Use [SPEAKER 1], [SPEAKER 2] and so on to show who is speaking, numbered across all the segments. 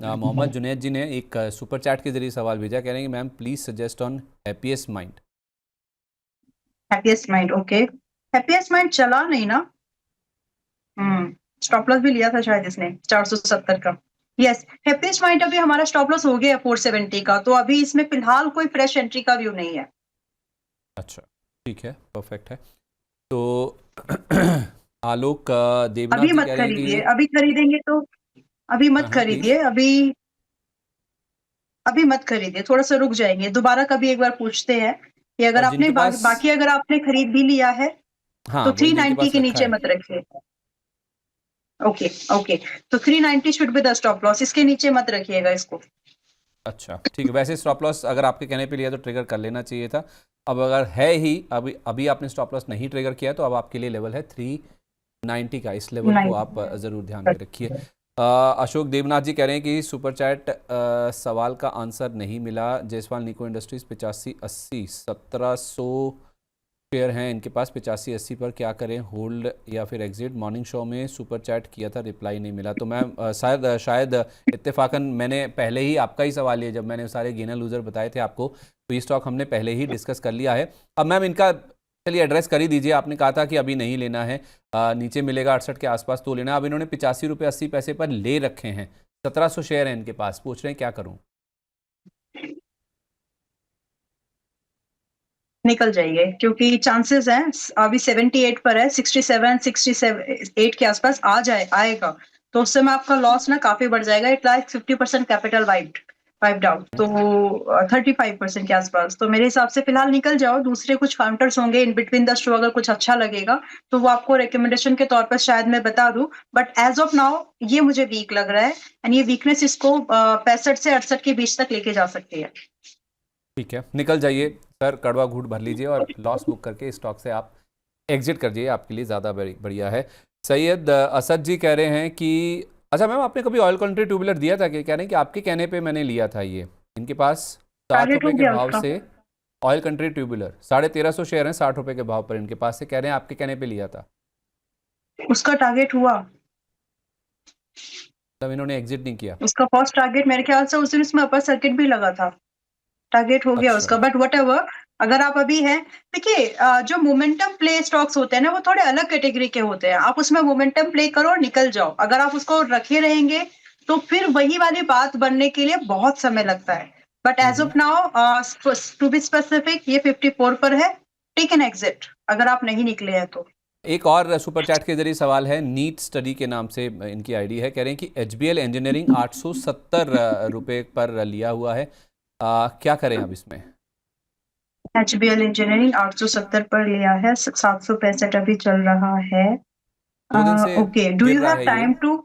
[SPEAKER 1] मोहम्मद जुनैद जी ने एक super chat के जरिए सवाल भेजा, कह रहे हैं कि ma'am please suggest on happiest mind.
[SPEAKER 2] Happiest mind, okay. Happiest mind चला नहीं ना। स्टॉप लॉस भी लिया था शायद इसने 470 का। यस, हैप्पीएस्ट माइंड अभी हमारा स्टॉप लॉस हो गया 470 का, तो अभी इसमें फिलहाल कोई फ्रेश एंट्री का व्यू नहीं है।
[SPEAKER 1] अच्छा ठीक है, परफेक्ट है। तो आलोक देवनाथ
[SPEAKER 2] अभी
[SPEAKER 1] जी
[SPEAKER 2] मत
[SPEAKER 1] कह रहे हैं
[SPEAKER 2] खरीदिए,
[SPEAKER 1] कि
[SPEAKER 2] अभी खरीदेंगे तो अभी
[SPEAKER 1] हाँ
[SPEAKER 2] मत
[SPEAKER 1] हाँ प्लीज।
[SPEAKER 2] खरीदिए, अभी अभी मत खरीदिए, थोड़ा सा रुक जाएंगे, दोबारा कभी एक बार पूछते हैं कि अगर
[SPEAKER 1] और
[SPEAKER 2] आपने
[SPEAKER 1] जिनके पास,
[SPEAKER 2] बाकी अगर आपने खरीद भी लिया है
[SPEAKER 1] हाँ
[SPEAKER 2] तो
[SPEAKER 1] वही जिनके
[SPEAKER 2] 390
[SPEAKER 1] पास
[SPEAKER 2] के
[SPEAKER 1] रखा
[SPEAKER 2] नीचे
[SPEAKER 1] है।
[SPEAKER 2] मत रखिए। Okay, okay. तो 390 should be the stop loss, इसके नीचे मत रखिएगा इसको।
[SPEAKER 1] अच्छा ठीक है, वैसे स्टॉप लॉस अगर आपके कहने पे लिया तो ट्रिगर कर लेना चाहिए था। अब अगर है ही, अभी अभी आपने स्टॉप लॉस नहीं ट्रिगर किया तो अब आपके लिए लेवल है 390 का, इस लेवल को आप
[SPEAKER 2] 90।
[SPEAKER 1] ज़रूर ध्यान में रखिए। अशोक देवनाथ जी कह रहे हैं कि सुपर चैट सवाल का आंसर नहीं मिला। जायसवाल निको इंडस्ट्रीज 8580 1700 शेयर हैं इनके पास 8580 पर, क्या करें, होल्ड या फिर एग्जिट? मॉर्निंग शो में सुपर चैट किया था, रिप्लाई नहीं मिला। तो मैम शायद इत्तेफाकन मैंने पहले ही आपका ही सवाल लिया, जब मैंने सारे गेनर लूजर बताए थे आपको, तो ये स्टॉक हमने पहले ही डिस्कस कर लिया है। अब मैम इनका चलिए एड्रेस कर ही दीजिए। आपने कहा था कि अभी नहीं लेना है, नीचे मिलेगा 68 के आसपास तो लेना। अब इन्होंने 85 रुपये 80 पैसे पर ले रखे हैं, 1700 शेयर हैं इनके पास, पूछ रहे हैं क्या करूँ?
[SPEAKER 2] निकल जाइए, क्योंकि चांसेस हैं, अभी 78 पर है, 67 67 8 के आसपास आ जाए आएगा, तो उस समय आपका लॉस ना काफी बढ़ जाएगा। It like 50% capital wiped out, तो 35% के आसपास। तो मेरे हिसाब से फिलहाल निकल जाओ, दूसरे कुछ काउंटर्स होंगे इन बिटवीन द शो, अगर कुछ अच्छा लगेगा तो वो आपको रिकमेंडेशन के तौर पर शायद मैं बता दूं, बट एज ऑफ नाउ ये मुझे वीक लग रहा है, एंड ये वीकनेस इसको 65 से 68 के बीच तक लेके जा सकती है।
[SPEAKER 1] ठीक है, निकल जाइए सर, कड़वा घूट भर लीजिए और लॉस बुक करके स्टॉक से आप एग्जिट कर जाइए, आपके लिए ज़्यादा बढ़िया है। सैयद असद जी कह रहे हैं कि अच्छा मैम आपने कभी ऑयल कंट्री ट्यूबुलर दिया था कि? कह रहे हैं कि आपके कहने पे मैंने लिया था ये, इनके पास 60
[SPEAKER 2] टारगेट हो
[SPEAKER 1] रुपये के
[SPEAKER 2] गया
[SPEAKER 1] भाव
[SPEAKER 2] उसका?
[SPEAKER 1] से। ऑयल कंट्री ट्यूबुलर 1350 शेयर हैं, 60 रुपये के भाव पर इनके पास से, कह रहे हैं आपके कहने पे लिया था,
[SPEAKER 2] उसका टारगेट हुआ?
[SPEAKER 1] तब इन्होंने एग्जिट नहीं किया।
[SPEAKER 2] उसका फर्स्ट टारगेट मेरे ख्याल से उस दिन उसमें अपर सर्किट भी लगा था, टारगेट हो गया
[SPEAKER 1] अच्छा
[SPEAKER 2] उसका, बट वट एवर। अगर आप अभी हैं, देखिए जो मोमेंटम प्ले स्टॉक्स होते हैं ना, वो थोड़े अलग कैटेगरी के होते हैं। आप उसमें मोमेंटम प्ले करो और निकल जाओ, अगर आप उसको रखे रहेंगे तो फिर वही वाली बात बनने के लिए बहुत समय लगता है। But as
[SPEAKER 1] hmm.
[SPEAKER 2] Of now, to be specific, ये 54 पर है, टेक एन एग्जिट अगर आप नहीं निकले हैं तो।
[SPEAKER 1] एक और सुपर चैट के जरिए सवाल है, नीट स्टडी के नाम से इनकी आईडी है, कह रहे हैं कि एचबीएल इंजीनियरिंग 870 रुपये पर लिया हुआ है, क्या करें अब इसमें?
[SPEAKER 2] एचबीएल इंजीनियरिंग 870 पर लिया है, 765 अभी चल रहा है।
[SPEAKER 1] 2 दिन से
[SPEAKER 2] ओके, डू
[SPEAKER 1] गिर
[SPEAKER 2] यू
[SPEAKER 1] रहा
[SPEAKER 2] हैव
[SPEAKER 1] है ये।
[SPEAKER 2] Time to?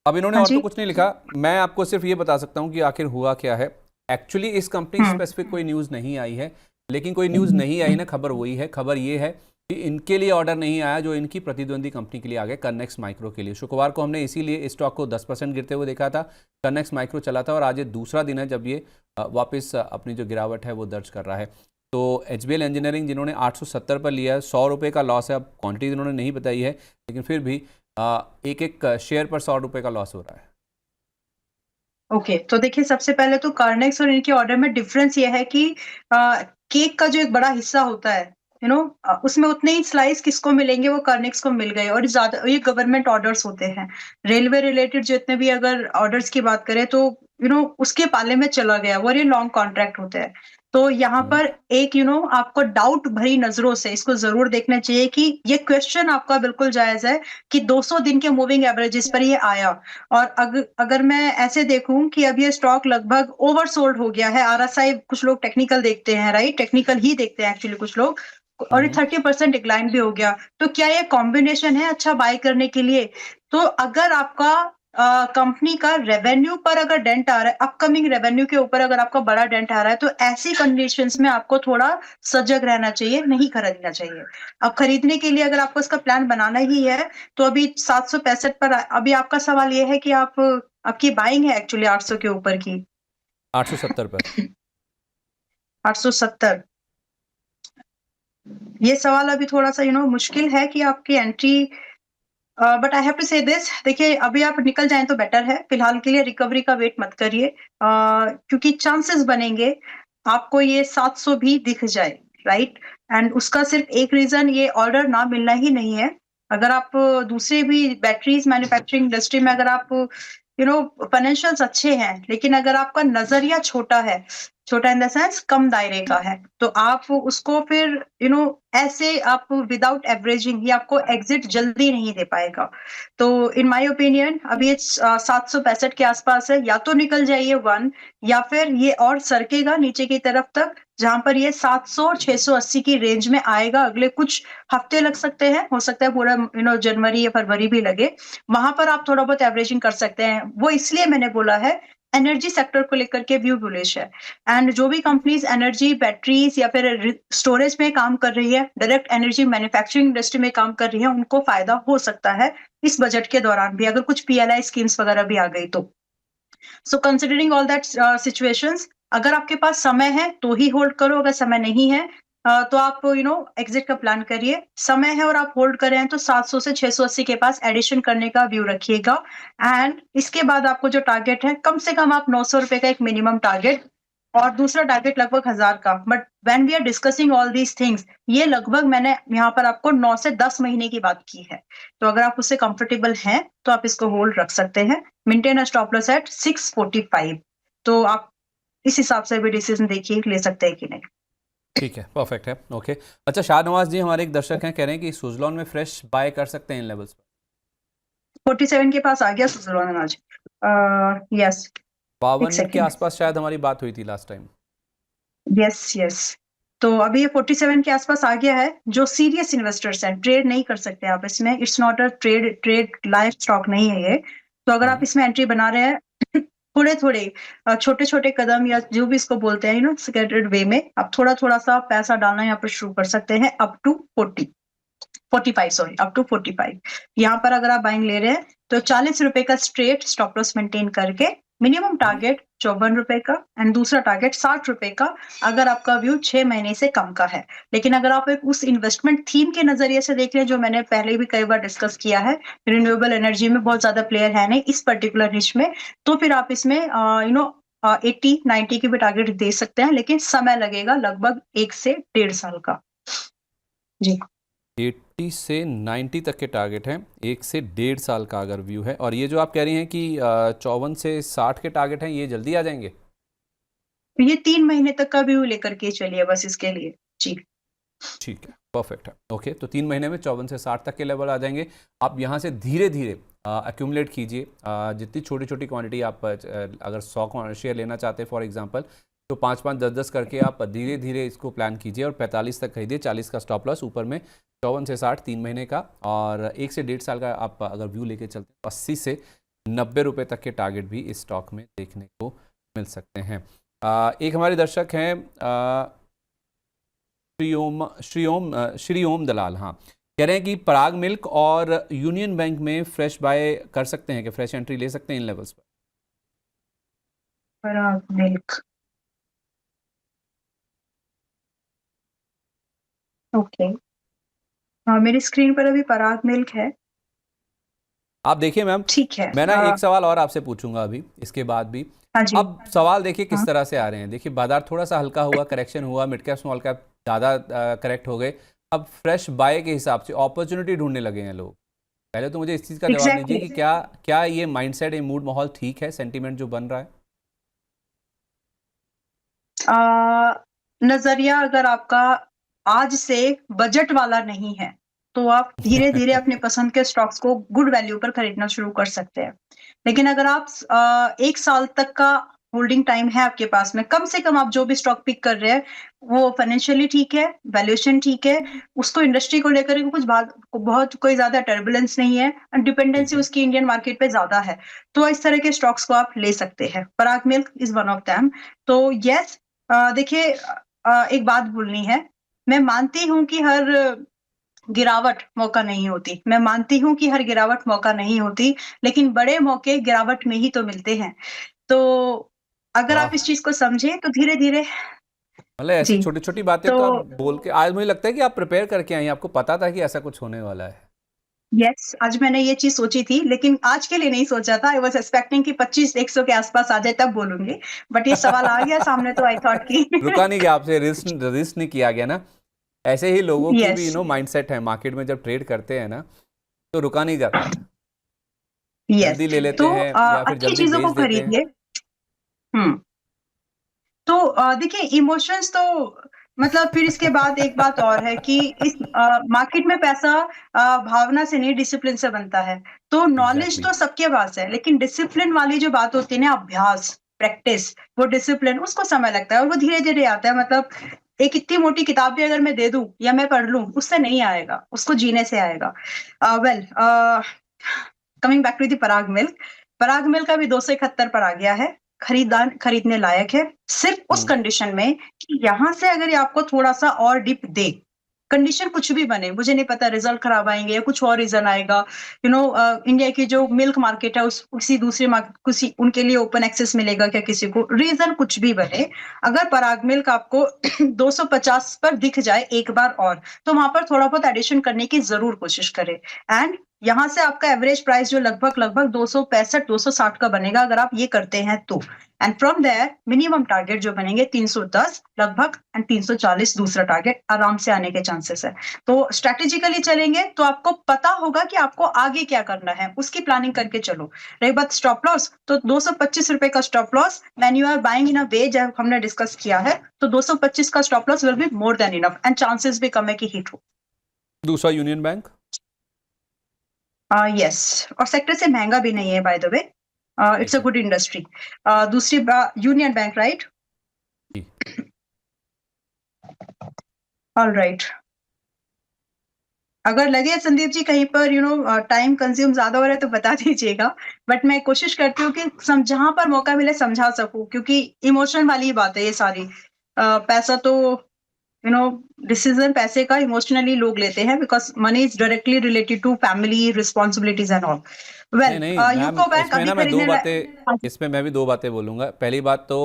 [SPEAKER 1] अब इन्होंने
[SPEAKER 2] हाँ
[SPEAKER 1] और तो
[SPEAKER 2] जी।
[SPEAKER 1] कुछ नहीं लिखा, मैं आपको सिर्फ ये बता सकता हूँ कि आखिर हुआ क्या है। एक्चुअली इस कंपनी
[SPEAKER 2] हम्म।
[SPEAKER 1] स्पेसिफिक कोई न्यूज़ नहीं आई है, लेकिन कोई न्यूज़ नहीं आई ना, खबर वही है। खबर ये है कि इनके लिए ऑर्डर नहीं आया जो इनकी प्रतिद्वंदी कंपनी के लिए आ गया, कनेक्स माइक्रो के लिए। शुक्रवार को हमने इसीलिए इस स्टॉक को 10% गिरते हुए देखा था, कनेक्स माइक्रो चला था, और आज ये दूसरा दिन है जब ये वापस अपनी जो गिरावट है वो दर्ज कर रहा है। तो एचबीएल इंजीनियरिंग जिन्होंने 870 पर लिया है, 100 रुपये का लॉस है। अब क्वांटिटी इन्होंने नहीं बताई है, लेकिन फिर भी एक एक शेयर पर 100 रुपये का लॉस हो रहा है।
[SPEAKER 2] ओके, तो देखिए, सबसे पहले तो कार्नेक्स और इनके ऑर्डर में डिफरेंस ये है कि केक का जो एक बड़ा हिस्सा होता है, उसमें उतने ही स्लाइस किसको मिलेंगे, वो कार्नेक्स को मिल गए, और ज्यादा ये गवर्नमेंट ऑर्डर्स होते हैं। रेलवे रिलेटेड जितने भी अगर ऑर्डर्स की बात करें तो उसके पाले में चला गया, वो ये लॉन्ग कॉन्ट्रैक्ट होते हैं। तो यहाँ
[SPEAKER 1] हम्म।
[SPEAKER 2] पर एक आपको डाउट भरी नजरों से इसको जरूर देखना चाहिए कि ये क्वेश्चन आपका बिल्कुल जायज है कि 200 दिन के मूविंग एवरेजेस पर ये आया। और अगर मैं ऐसे देखूं कि अब ये स्टॉक लगभग ओवरसोल्ड हो गया है, आरएसआई, कुछ लोग टेक्निकल देखते हैं, राइट, टेक्निकल ही देखते हैं एक्चुअली कुछ लोग, और ये
[SPEAKER 1] हम्म।
[SPEAKER 2] 30% डिक्लाइन भी हो गया, तो क्या ये कॉम्बिनेशन है अच्छा बाय करने के लिए? तो अगर आपका कंपनी का रेवेन्यू पर अगर डेंट आ रहा है, अपकमिंग रेवेन्यू के ऊपर अगर आपका बड़ा डेंट आ रहा है, तो ऐसी कंडीशंस में आपको थोड़ा सजग रहना चाहिए, नहीं खरीदना चाहिए। अब खरीदने के लिए अगर आपको इसका प्लान बनाना ही है, तो अभी 765 पर अभी आपका सवाल ये है कि आपकी बाइंग है एक्चुअली 800 के ऊपर की।
[SPEAKER 1] 870 पर।
[SPEAKER 2] 870, ये सवाल अभी थोड़ा सा मुश्किल है कि आपकी entry but I have to say this, देखिए अभी आप निकल जाएं तो बेटर है, फिलहाल के लिए रिकवरी का वेट मत करिए, क्योंकि चांसेस बनेंगे आपको ये 700 भी दिख जाए, राइट। एंड उसका सिर्फ एक रीजन ये ऑर्डर ना मिलना ही नहीं है। अगर आप दूसरे भी बैटरीज मैन्युफैक्चरिंग इंडस्ट्री में अगर आप फाइनेंशियल्स अच्छे हैं, लेकिन अगर आपका नजरिया छोटा है, छोटा इन द सेंस कम दायरे का है, तो आप उसको फिर ऐसे आप विदाउट एवरेजिंग ये आपको एग्जिट जल्दी नहीं दे पाएगा। तो इन माय ओपिनियन अभी ये 765 के आसपास है, या तो निकल जाइए वन, या फिर ये और सरकेगा नीचे की तरफ तक, जहां पर ये 700 और 680 की रेंज में आएगा। अगले कुछ हफ्ते लग सकते हैं, हो सकता है पूरा जनवरी या फरवरी भी लगे, वहां पर आप थोड़ा बहुत एवरेजिंग कर सकते हैं। वो इसलिए मैंने बोला है, एनर्जी सेक्टर को लेकर के व्यू बुलिश है। एंड जो भी कंपनीज एनर्जी बैटरीज या फिर स्टोरेज में काम कर रही है, डायरेक्ट एनर्जी मैन्युफैक्चरिंग इंडस्ट्री में काम कर रही है, उनको फायदा हो सकता है इस बजट के दौरान भी, अगर कुछ पीएलआई स्कीम्स वगैरह भी आ गई तो। So considering all that situations, अगर आपके पास समय है तो ही होल्ड करो, अगर समय नहीं है तो आप एग्जिट का प्लान करिए। समय है और आप होल्ड कर रहे हैं तो 700 से 680 के पास एडिशन करने का व्यू रखिएगा। एंड इसके बाद आपको जो टारगेट है, कम से कम आप 900 रुपए का एक मिनिमम टारगेट, और दूसरा टारगेट लगभग 1000 का। But when we are discussing all these things, ये लगभग मैंने यहाँ पर आपको 9 से 10 महीने की बात की है। तो अगर आप उससे कंफर्टेबल हैं तो आप इसको होल्ड रख सकते हैं। Maintain a stop loss at 645। तो आप इस हिसाब से भी डिसीजन देखिए ले सकते हैं कि नहीं।
[SPEAKER 1] ठीक है, परफेक्ट है। ओके, अच्छा शाहनवाज जी हमारे एक दर्शक हैं, कह रहे हैं कि सुजलॉन में फ्रेश बाय कर सकते हैं इन लेवल्स पर।
[SPEAKER 2] 47 के पास आ गया सुजलॉन आज। यस, एक
[SPEAKER 1] 52 के
[SPEAKER 2] सेकेंड।
[SPEAKER 1] आसपास शायद हमारी बात हुई थी लास्ट टाइम।
[SPEAKER 2] यस यस, तो अभी ये 47 के आसपास आ गया है। जो सीरियस इन्वेस्टर्स हैं, ट्रेड नहीं कर सकते आप इसमें, it's not a trade live stock नहीं है ये। तो अगर आप इसमें एंट्री बना रहे हैं थोड़े थोड़े छोटे छोटे कदम, या जो भी इसको बोलते हैं स्कैटर्ड वे में, आप थोड़ा थोड़ा सा पैसा डालना यहाँ पर शुरू कर सकते हैं, up to 45, sorry, up to 45। यहाँ पर अगर आप बाइंग ले रहे हैं तो 40 रुपए का स्ट्रेट स्टॉप लॉस मेंटेन करके, मिनिमम टारगेट 54 रुपए का एंड दूसरा टारगेट 60 रुपए का, अगर आपका व्यू 6 महीने से कम का है। लेकिन अगर आप एक उस इन्वेस्टमेंट थीम के नजरिए से देख रहे हैं, जो मैंने पहले भी कई बार डिस्कस किया है, रिन्यूएबल एनर्जी में बहुत ज्यादा प्लेयर है नहीं इस पर्टिकुलर निश में, तो फिर आप इसमें 80-90 की भी टारगेट दे सकते हैं, लेकिन समय लगेगा लगभग 1 से 1.5 साल का। जी,
[SPEAKER 1] 80 से 90 तक के टारगेट हैं, 1 से 1.5 साल का अगर व्यू है। और ये जो आप कह रही हैं कि 54 से 60 के टारगेट हैं, ये जल्दी आ जाएंगे?
[SPEAKER 2] तो ये 3 महीने तक का व्यू लेकर के चलिए बस इसके लिए। जी,
[SPEAKER 1] ठीक है, परफेक्ट है। ओके, तो 3 महीने में 54 से 60 तक के लेवल आ जाएंगे। आप यहाँ से धीरे धीरे एक्यूमुलेट कीजिए। जितनी छोटी छोटी क्वांटिटी आप अगर 100 शेयर लेना चाहते हैं फॉर एग्जांपल, तो 5-5, 10-10 करके आप धीरे धीरे इसको प्लान कीजिए और 45 तक खरीदिए। 40 का स्टॉप लॉस, ऊपर में 54 से 60 3 महीने का, और 1 से 1.5 साल का आप अगर व्यू लेके चलते हैं, 80 से 90 रुपये तक के टारगेट भी इस स्टॉक में देखने को मिल सकते हैं। एक हमारे दर्शक हैं श्री ओम दलाल, हाँ, कह रहे हैं कि पराग मिल्क और यूनियन बैंक में फ्रेश बाय कर सकते हैं कि फ्रेश एंट्री ले सकते हैं इन लेवल्स पर?
[SPEAKER 2] पराग मिल्क, ओके। हाँ, मेरी स्क्रीन पर अभी पराग मिल्क है।
[SPEAKER 1] आप देखिए मैम,
[SPEAKER 2] ठीक है।
[SPEAKER 1] मैं ना एक सवाल और आपसे पूछूंगा अभी इसके बाद भी।
[SPEAKER 2] हाँ जी।
[SPEAKER 1] अब सवाल देखिए किस
[SPEAKER 2] हाँ।
[SPEAKER 1] तरह से आ रहे हैं। देखिए बाजार थोड़ा सा हल्का हुआ, करेक्शन हुआ, मिड कैप स्मॉल कैप ज़्यादा करेक्ट हो गए। अब फ्रेश बाय के हिसाब से अपॉर्चुनिटी ढूंढने लगे हैं लोग। पहले तो मुझे इस चीज़ का जवाब दीजिए कि क्या क्या ये माइंडसेट, ये मूड माहौल ठीक है, सेंटीमेंट जो बन रहा है?
[SPEAKER 2] नजरिया अगर आपका आज से बजट वाला नहीं है, तो आप धीरे धीरे अपने पसंद के स्टॉक्स को गुड वैल्यू पर खरीदना शुरू कर सकते हैं। लेकिन अगर आप 1 साल तक का होल्डिंग टाइम है आपके पास में, कम से कम आप जो भी स्टॉक पिक कर रहे हैं वो फाइनेंशियली ठीक है, वैल्यूएशन ठीक है, उसको इंडस्ट्री को लेकर के कुछ बात बहुत कोई ज्यादा टर्बुलेंस नहीं है, डिपेंडेंसी उसकी इंडियन मार्केट पे ज्यादा है, तो इस तरह के स्टॉक्स को आप ले सकते हैं। Parag milk is one of them. तो यस, देखिए, एक बात बोलनी है, मैं मानती हूँ कि हर गिरावट मौका नहीं होती, मैं मानती हूँ कि हर गिरावट मौका नहीं होती, लेकिन बड़े मौके गिरावट में ही तो मिलते हैं। तो अगर आप
[SPEAKER 1] वाह,
[SPEAKER 2] इस चीज को समझें तो धीरे धीरे।
[SPEAKER 1] मतलब ऐसी
[SPEAKER 2] जी,
[SPEAKER 1] छोटी छोटी बातें
[SPEAKER 2] तो
[SPEAKER 1] तो आप बोल के आज मुझे लगता है कि आप प्रिपेयर करके आई हैं, आपको पता था कि ऐसा कुछ होने वाला है।
[SPEAKER 2] यस, आज मैंने ये चीज़ सोची थी, लेकिन आज के लिए नहीं सोचा था। आई वाज़ एक्सपेक्टिंग कि 25-100 के आस-पास आ जाए तब बोलूँगी। बट ये सवाल आ गया सामने तो आई थॉट कि
[SPEAKER 1] रुका नहीं गया आपसे, रिस्क नहीं किया गया ना। ऐसे ही लोगों की भी
[SPEAKER 2] यस,
[SPEAKER 1] माइंडसेट है, मार्केट में जब ट्रेड करते हैं ना तो रुका नहीं जाता,
[SPEAKER 2] यस।
[SPEAKER 1] जल्दी ले लेते
[SPEAKER 2] तो
[SPEAKER 1] हैं या फिर
[SPEAKER 2] अच्छी
[SPEAKER 1] जल्दी
[SPEAKER 2] चीज़ों
[SPEAKER 1] बेच
[SPEAKER 2] को
[SPEAKER 1] देते हैं।
[SPEAKER 2] खरीदिए। हुँ। तो देखिए इमोशंस तो मतलब फिर इसके बाद एक बात और है कि इस मार्केट में पैसा भावना से नहीं डिसिप्लिन से बनता है। तो नॉलेज
[SPEAKER 1] एग्जैक्टली
[SPEAKER 2] तो सबके पास है, लेकिन डिसिप्लिन वाली जो बात होती है ना अभ्यास, प्रैक्टिस, वो डिसिप्लिन उसको समय लगता है और वो धीरे-धीरे आता है। मतलब एक इतनी मोटी किताब भी अगर मैं दे दूँ या मैं पढ़ लूँ, उससे नहीं आएगा, उसको जीने से आएगा। Well coming back to the Parag milk, Parag milk का भी 271 पर आ गया है। खरीदार खरीदने लायक है, सिर्फ उस
[SPEAKER 1] हम्म।
[SPEAKER 2] कंडीशन में कि यहाँ से अगर ये आपको थोड़ा-सा और डिप दे, कंडीशन कुछ भी बने, मुझे नहीं पता रिज़ल्ट खराब आएँगे या कुछ और रीज़न आएगा। इंडिया की जो मिल्क मार्केट है उस किसी दूसरे किसी उनके लिए ओपन एक्सेस मिलेगा क्या किसी को? रीज़न कुछ भी बने, अगर पराग मिल्क आपको 250 पर दिख जाए एक बार और, तो वहाँ पर थोड़ा बहुत एडिशन करने की ज़रूर कोशिश करें। एंड यहाँ से आपका एवरेज प्राइस जो लगभग-लगभग 265-260 का बनेगा अगर आप ये करते हैं तो। And from there minimum target जो बनेंगे 310 लगभग एंड 340 दूसरा टारगेट आराम से आने के चांसेस है। तो स्ट्रैटेजिकली चलेंगे तो आपको पता होगा कि आपको आगे क्या करना है, उसकी प्लानिंग करके चलो। रही बात स्टॉप लॉस, तो ₹225 का stop loss when you are buying in a way जब हमने डिस्कस किया है, तो 225 का stop loss will be more than enough and chances भी कम है कि हिट हो।
[SPEAKER 1] दूसरा यूनियन बैंक।
[SPEAKER 2] यस और सेक्टर से महंगा भी नहीं है बाय द वे। इट्स
[SPEAKER 1] ठीक
[SPEAKER 2] अ
[SPEAKER 1] है।
[SPEAKER 2] Good industry. दूसरी यूनियन बैंक राइट।
[SPEAKER 1] जी।
[SPEAKER 2] ऑलराइट। अगर लगे संदीप जी कहीं पर टाइम कंज्यूम ज़्यादा हो रहा है तो बता दीजिएगा। बट मैं कोशिश करती हूँ कि जहाँ पर मौका मिले समझा सकूँ क्योंकि इमोशन वाली ही बात है ये सारी। पैसा तो डिसीजन पैसे का इमोशनली लोग लेते हैं because money is directly related to family responsibilities and all.
[SPEAKER 1] नहीं
[SPEAKER 2] वेल
[SPEAKER 1] नहीं मैम,
[SPEAKER 2] यूको बैंक
[SPEAKER 1] इसमें
[SPEAKER 2] अभी
[SPEAKER 1] ना मैं दो
[SPEAKER 2] खरीदने
[SPEAKER 1] बातें,
[SPEAKER 2] हाँ जी।
[SPEAKER 1] इसमें मैं भी दो बातें बोलूँगा। पहली बात तो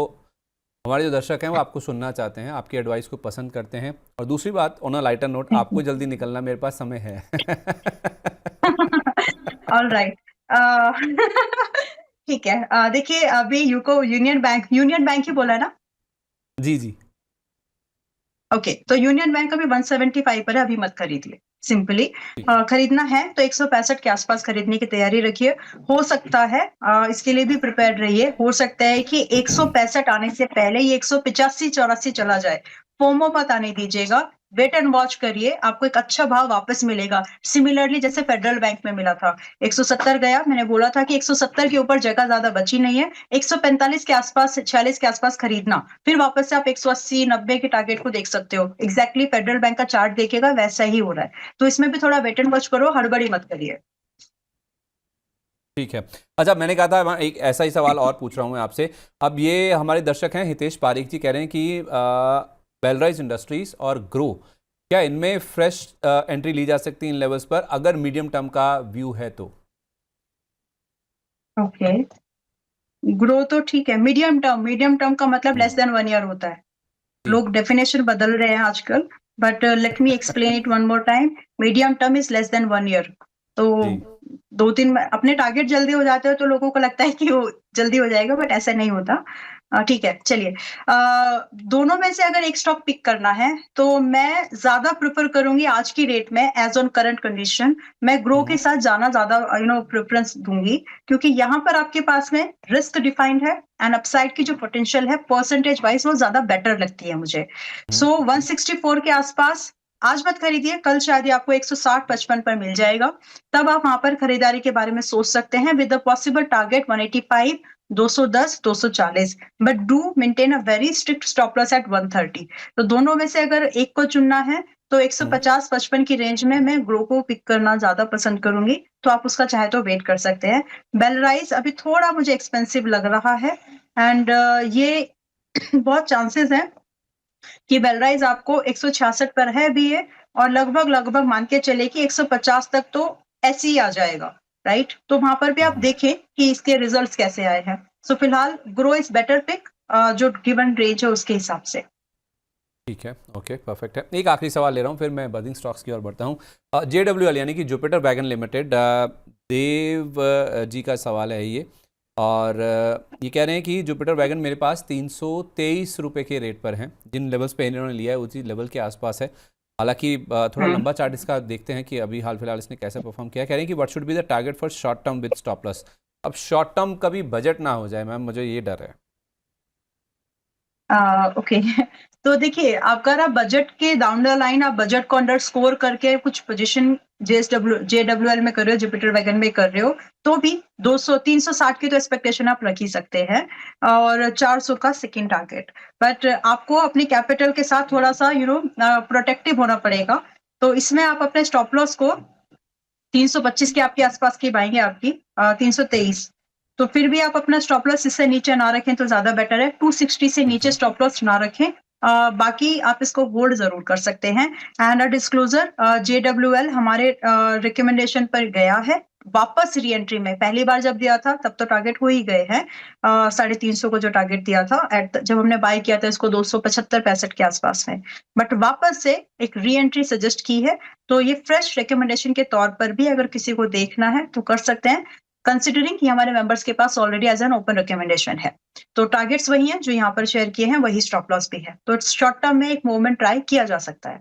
[SPEAKER 1] हमारे जो दर्शक हैं वो आपको सुनना चाहते हैं, आपकी एडवाइस को पसंद करते हैं। और दूसरी बात, ऑन अ लाइटर नोट, आपको जल्दी निकलना, मेरे पास समय है।
[SPEAKER 2] ऑलराइट। अ, ठीक है। देखिए अभी यूको यूनियन बैंक ही बोला है ना?
[SPEAKER 1] जी जी।
[SPEAKER 2] ओके, तो यूनियन बैंक अभी 175 पर है, अभी मत खरीदिए। सिंपली
[SPEAKER 1] ठीक है।
[SPEAKER 2] खरीदना है तो 165 के आसपास खरीदने की तैयारी रखिए। हो सकता है इसके लिए भी प्रिपेयर्ड रहिए। हो सकता है कि 165 आने से पहले ये 185-84 चला जाए। फोमो मत आने दीजिएगा। वेट एंड वॉच करिए, आपको एक अच्छा भाव वापस मिलेगा। सिमिलरली जैसे फेडरल बैंक में मिला था, 170 गया, मैंने बोला था कि 170 के ऊपर जगह ज़्यादा बची नहीं है। 145 के आसपास, 46 के आसपास खरीदना, फिर वापस से आप 180, 90 के टारगेट को देख सकते हो। एग्जैक्टली फेडरल बैंक का चार्ट देखिएगा वैसा ही हो रहा है। तो इसमें भी थोड़ा वेट एंड वॉच करो, हड़बड़ी मत करिए।
[SPEAKER 1] ठीक है। अच्छा, मैंने कहा था, मैं एक ऐसा ही सवाल और पूछ रहा हूँ मैं आपसे। अब ये हमारे दर्शक हैं, हितेश पारिक जी कह रहे हैं कि बेलराइज इंडस्ट्रीज और ग्रो, क्या इनमें फ्रेश एंट्री ली जा सकती है इन लेवल्स पर, अगर मीडियम टर्म का व्यू है तो?
[SPEAKER 2] ओके, ग्रो तो ठीक है। मीडियम टर्म का मतलब लेस
[SPEAKER 1] हम्म।
[SPEAKER 2] देन 1 ईयर होता है।
[SPEAKER 1] जी
[SPEAKER 2] लोग डेफिनेशन बदल रहे हैं आजकल। But let me explain it one more time. Medium term is less than 1 year. तो
[SPEAKER 1] जी।
[SPEAKER 2] 2-3 अपने टारगेट जल्दी हो जाते हो तो लोगों को लगता है कि वो जल्दी हो जाएगा बट ऐसा नहीं होता। ठीक है चलिए। दोनों में से अगर एक स्टॉक पिक करना है तो मैं ज़्यादा प्रेफ़र करूँगी आज की डेट में एज़ ऑन करंट कंडीशन मैं ग्रो के
[SPEAKER 1] हम्म।
[SPEAKER 2] साथ जाना ज़्यादा प्रेफ़रेंस दूँगी क्योंकि यहाँ पर आपके पास में रिस्क डिफाइंड है एंड अपसाइड की जो पोटेंशियल है परसेंटेज वाइज़ वो ज़्यादा बेटर लगती है मुझे।
[SPEAKER 1] हम्म।
[SPEAKER 2] सो 164 के आसपास आज मत खरीदिए, कल शायद ही आपको 160-55 पर मिल जाएगा। तब आप वहाँ पर खरीदारी के बारे में सोच सकते हैं with the possible target 185, 210, 240 but do maintain a very strict stop loss at 130। तो दोनों में से अगर एक को चुनना है तो
[SPEAKER 1] हम्म।
[SPEAKER 2] 150-55 की रेंज में मैं ग्रो को पिक करना ज़्यादा पसंद करूँगी, तो आप उसका चाहे तो वेट कर सकते हैं। बेलराइज़ अभी थोड़ा मुझे एक्सपेंसिव लग रहा है एंड ये बहुत चांसेस हैं कि बेलराइज़ आपको 166 पर है भी ये और लगभग-लगभग मान के चलिए कि 150 तक तो ऐसे ही आ जाएगा, राइट? तो वहाँ पर भी आप
[SPEAKER 1] हम्म।
[SPEAKER 2] देखें कि इसके रिज़ल्ट्स कैसे आए हैं। सो फिलहाल ग्रो इज़ बेटर पिक जो गिवन रेंज है उसके हिसाब से।
[SPEAKER 1] ठीक है, ओके, परफेक्ट है। एक आखिरी सवाल ले रहा हूँ, फिर मैं बर्निंग स्टॉक्स की ओर बढ़ता हूँ। JWL यानी कि Jupiter wagon limited, Dev ji का सवाल है ये, और ये कह रहे हैं कि जुपिटर वैगन मेरे पास 323 रुपये के रेट पर हैं, जिन लेवल्स पे इन्होंने लिया है उसी लेवल के आसपास है। हालांकि थोड़ा लंबा चार्ट इसका देखते हैं कि अभी हाल फिलहाल इसने कैसे परफॉर्म किया। कह रहे हैं कि what should be the target for short term with stop loss. अब शॉर्ट टर्म कभी बजट ना हो जाए मैम, मुझे ये डर है।
[SPEAKER 2] ओके तो देखिए, आपका ना बजट के डाउन द लाइन आप बजट को अंडर स्कोर करके कुछ पोजीशन JWL में कर रहे हो, जुपिटर वैगन में कर रहे हो, तो भी 360 की तो एक्सपेक्टेशन आप रख ही सकते हैं, और 400 का सेकंड टारगेट। बट आपको अपनी कैपिटल के साथ थोड़ा सा प्रोटेक्टिव होना पड़ेगा। तो इसमें आप अपने स्टॉप लॉस को 325 के आपके आसपास की पाएंगे, आपकी 323। तो फिर भी आप अपना स्टॉप लॉस इससे नीचे ना रखें तो ज्यादा बेटर है। 260 से नीचे स्टॉप लॉस ना रखें। बाकी आप इसको होल्ड जरूर कर सकते हैं। एंड डिस्क्लोजर, JWL हमारे रिकमेंडेशन पर गया है वापस री एंट्री में। पहली बार जब दिया था तब तो टारगेट हो ही गए हैं, 350 को जो टारगेट दिया था जब हमने बाय किया था इसको 275-65 के आसपास में। बट वापस से एक री एंट्री सजेस्ट की है, तो ये फ्रेश रिकमेंडेशन के तौर पर भी अगर किसी को देखना है तो कर सकते हैं, कंसिडरिंग कि हमारे मेंबर्स के पास already as an open recommendation है। तो टारगेट्स वही हैं जो यहाँ पर शेयर किए हैं, वही स्टॉप लॉस भी है। तो शॉर्ट टर्म में एक मूवमेंट ट्राई किया जा सकता है।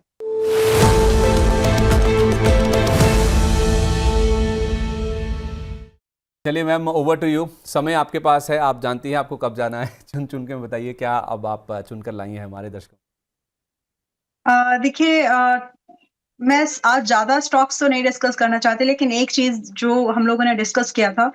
[SPEAKER 1] चलिए मैम, ओवर टू यू। समय आपके पास है, आप जानती हैं आपको कब जाना है। चुन चुन के बताइए क्या अब आप चुनकर लाई हैं हमारे दर्शकों।
[SPEAKER 2] देखिए, मैं आज ज्यादा स्टॉक्स तो नहीं डिस्कस करना चाहती, लेकिन एक चीज जो हम लोगों ने डिस्कस किया था,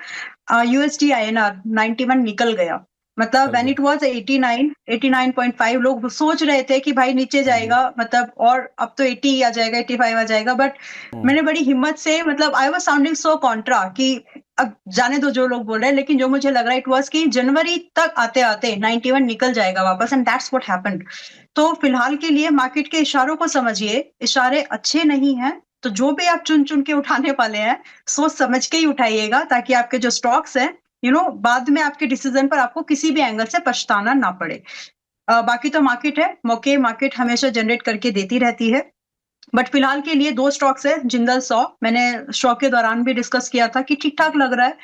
[SPEAKER 2] USD INR 91 निकल गया। मतलब व्हेन इट वाज 89, 89.5, लोग सोच रहे थे कि भाई नीचे जाएगा, मतलब और अब तो 80 आ जाएगा, 85 आ जाएगा। बट मैंने बड़ी हिम्मत से, मतलब I was sounding so Contra कि अब जाने दो जो लोग बोल रहे हैं, लेकिन जो मुझे लग रहा है इट वाज कि जनवरी तक आते आते 91 निकल जाएगा वापस, एंड दैट्स व्हाट हैपेंड। तो फिलहाल के लिए मार्केट के इशारों को समझिए, इशारे अच्छे नहीं हैं, तो जो भी आप चुन चुन के उठाने वाले हैं, सोच समझ के ही उठाइएगा, ताकि आपके जो स्टॉक्स हैं, बाद में आपके डिसीजन पर आपको किसी भी एंगल से पछताना ना पड़े। बाकी तो मार्केट है, मौके मार्केट हमेशा जनरेट करके देती रहती है। बट फिलहाल के लिए 2 स्टॉक्स है, जिंदल सॉ, मैंने शो के दौरान भी डिस्कस किया था कि ठीक-ठाक लग रहा है,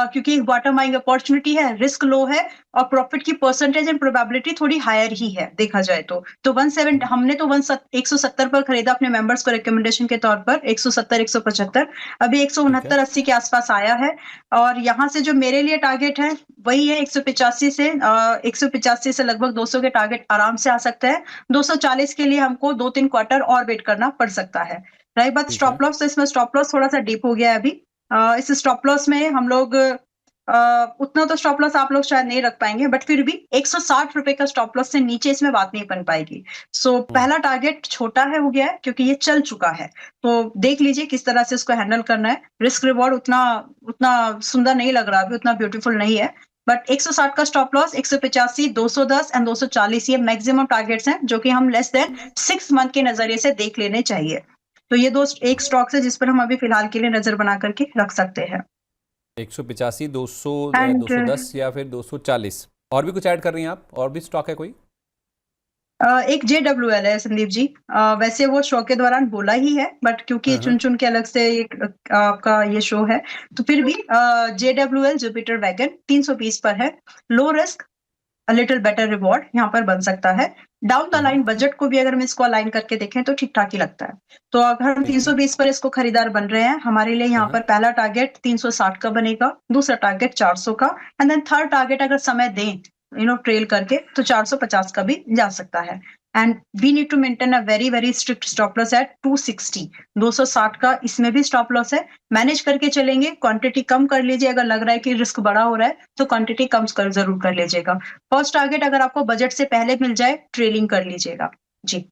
[SPEAKER 2] क्योंकि बॉटम बाइंग अपॉर्चुनिटी है, रिस्क लो है, और प्रॉफिट की परसेंटेज एंड प्रोबेबिलिटी थोड़ी हायर ही है देखा जाए तो। 17 हमने तो 170 पर खरीदा अपने मेंबर्स को रिकमेंडेशन के तौर पर, 170, 175, अभी 169-80 के आसपास आया है। और यहाँ से जो मेरे लिए टारगेट है वही है 185 से, 185 से लगभग 200 के टारगेट आराम से आ सकते हैं। 240 के लिए हमको 2-3 क्वार्टर और वेट करना पड़ सकता है। रही बात स्टॉप लॉस, तो इसमें स्टॉप लॉस थोड़ा सा डीप हो गया है अभी। इस स्टॉप लॉस में हम लोग उतना तो स्टॉप लॉस आप लोग शायद नहीं रख पाएंगे, बट फिर भी 160 रुपए का स्टॉप लॉस से नीचे इसमें बात नहीं बन पाएगी। सो पहला टारगेट छोटा है हो गया है, क्योंकि ये चल चुका है। तो देख लीजिए किस तरह से इसको हैंडल करना है। रिस्क रिवॉर्ड उतना उतना सुंदर नहीं लग रहा अभी, उतना ब्यूटीफुल नहीं है। बट 160 का स्टॉप लॉस, 185, 210 एंड 240 ये मैक्सिमम टारगेट्स हैं, जो कि हम लेस देन 6 मंथ के नजरिए से देख लेने चाहिए। तो ये एक स्टॉक्स है जिस पर हम अभी फिलहाल के लिए नजर बना करके रख सकते हैं।
[SPEAKER 1] 185, 200,
[SPEAKER 2] एंड
[SPEAKER 1] 210 या फिर 240, और भी कुछ ऐड कर रही हैं आप? और भी स्टॉक है कोई?
[SPEAKER 2] एक JWL है संदीप जी। वैसे वो शो के दौरान बोला ही है, बट क्योंकि चुन चुन के अलग से एक आपका ये शो है, तो फिर भी JWL जुपिटर वैगन 320 पर है। Low risk, a little better reward यहाँ पर बन सकता है। डाउन द लाइन बजट को भी अगर हम इसको अलाइन करके देखें तो ठीक ठाक ही लगता है। तो अगर हम 320 पर इसको खरीदार बन रहे हैं, हमारे लिए यहाँ पर पहला टारगेट 360 का बनेगा, दूसरा टारगेट 400 का, एंड देन थर्ड टारगेट अगर समय दें ट्रेल करके तो 450 का भी जा सकता है। And we need to maintain a very very strict stop loss at 260, 260 का इसमें भी स्टॉप लॉस है। मैनेज करके चलेंगे, क्वांटिटी कम कर लीजिए, अगर लग रहा है कि रिस्क बड़ा हो रहा है तो क्वांटिटी कम कर जरूर कर लीजिएगा। फर्स्ट टारगेट अगर आपको बजट से पहले मिल जाए, ट्रेलिंग कर लीजिएगा जी।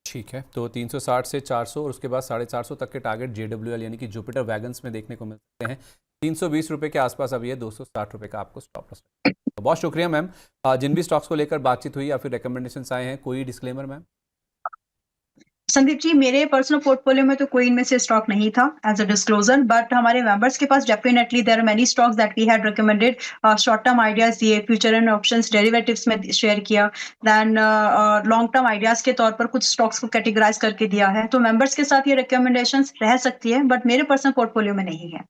[SPEAKER 1] ठीक है, तो 360 से 400 और उसके बाद 450 तक के टारगेट JWL यानी कि जुपिटर वैगन्स में देखने को मिल सकते हैं। 320 रुपये के आसपास अभी है, 260 रुपये का आपको स्टॉप लॉस। तो बहुत शुक्रिया मैम। जिन भी स्टॉक्स को लेकर बातचीत हुई या फिर रिकमेंडेशंस आए हैं, कोई डिस्क्लेमर मैम?
[SPEAKER 2] संदीप जी, मेरे पर्सनल पोर्टफोलियो में तो कोई इनमें से स्टॉक नहीं था एज अ डिस्क्लोजर, बट हमारे मेंबर्स के पास definitely there are many stocks that we had recommended, short term ideas दिए, फ्यूचर एंड ऑप्शंस डेरिवेटिव्स में शेयर किया, देन लॉन्ग टर्म आइडियाज के तौर पर कुछ स्टॉक्स को कैटेगराइज करके दिया है। तो मेंबर्स के साथ ये रिकमेंडेशंस रह सकती है, बट मेरे पर्सनल पोर्टफोलियो में नहीं है।